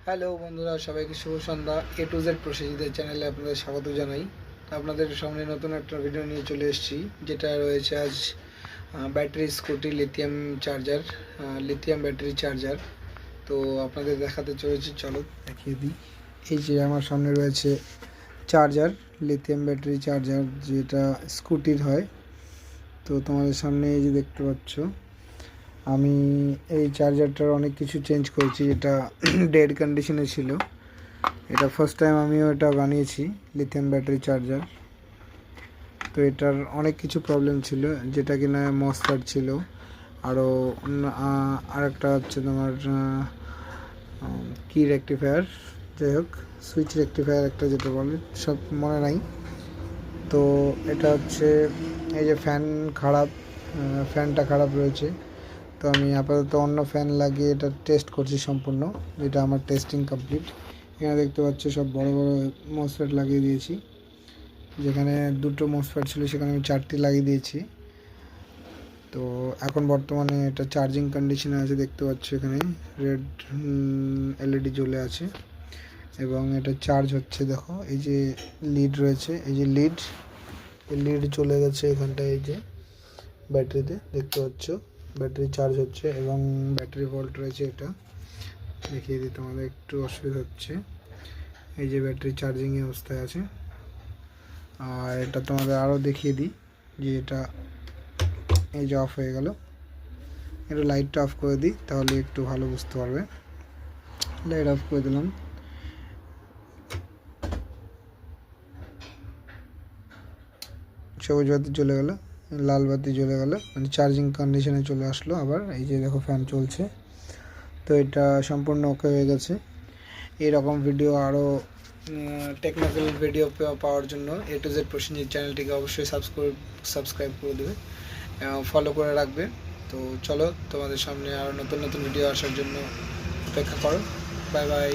Hello বন্ধুরা, সবাইকে শুভ সন্ধ্যা। এ to Z প্রসেসিদের চ্যানেলে আপনাদের স্বাগত জানাই। আপনাদের সামনে নতুন একটা ভিডিও নিয়ে চলে এসেছি, যেটা রয়েছে আজ battery scooty lithium battery charger. তো আপনাদের দেখাতে চলেছি, চলো দেখিয়ে দিই। এই যে আমার সামনে রয়েছে চার্জার, লিথিয়াম ব্যাটারি চার্জার, যেটা স্কুটির হয়। তো তোমাদের সামনে এই যে দেখতে পাচ্ছ, আমি এই চার্জারটার অনেক কিছু চেঞ্জ করেছি। এটা ডেড কন্ডিশনে ছিল। এটা ফার্স্ট টাইম আমিও এটা বানিয়েছি, লিথিয়াম ব্যাটারি চার্জার। তো এটার অনেক কিছু প্রবলেম ছিল, যেটা কিনা মসফেট ছিল, আরও আরেকটা হচ্ছে তোমার কি রেকটিফায়ার, যাই হোক সুইচ রেকটিফায়ার একটা যেটা বলে, সব মনে নাই। তো এটা হচ্ছে এই যে ফ্যানটা খারাপ রয়েছে। তো আমি আপাতত অন্য ফ্যান লাগিয়ে এটা টেস্ট করছি সম্পূর্ণ। এটা আমার টেস্টিং কমপ্লিট। এখানে দেখতে পাচ্ছি সব বড় বড় মসফেট লাগিয়ে দিয়েছি। যেখানে দুটো মসফেট ছিল সেখানে আমি 4টি লাগিয়ে দিয়েছি। তো এখন বর্তমানে এটা চার্জিং কন্ডিশনে আছে। দেখতে পাচ্ছি এখানে রেড এলইডি জ্বলে আছে এবং এটা চার্জ হচ্ছে। দেখো এই যে লিড রয়েছে, এই যে লিড চলে গেছে এখানটায়। এই যে ব্যাটারিতে দেখতে পাচ্ছ ব্যাটারি চার্জ হচ্ছে এবং ব্যাটারি ভোল্ট রয়েছে। এটা দেখিয়ে দিই, তোমাদের একটু অসুবিধা হচ্ছে। এই যে ব্যাটারি চার্জিংয়ে অবস্থায় আছে। আর এটা তোমাদের আরও দেখিয়ে দিই যে এটা এই যে অফ হয়ে গেল। একটু লাইটটা অফ করে দিই, তাহলে একটু ভালো বুঝতে পারবে। লাইট অফ করে দিলাম। সবুজ বাতি চলে গেল, লাল বাতি জ্বলে গেল, মানে চার্জিং কন্ডিশনে চলে আসলো আবার। এই যে দেখো ফ্যান চলছে। তো এটা সম্পূর্ণ ওকে হয়ে গেছে। এইরকম ভিডিও আরও টেকনিক্যাল ভিডিও পাওয়ার জন্য এ টু জেড প্রসেনজিৎ চ্যানেলটিকে অবশ্যই সাবস্ক্রাইব করে দেবে, ফলো করে রাখবে। তো চলো, তোমাদের সামনে আরও নতুন নতুন ভিডিও আসার জন্য অপেক্ষা করো। Bye bye.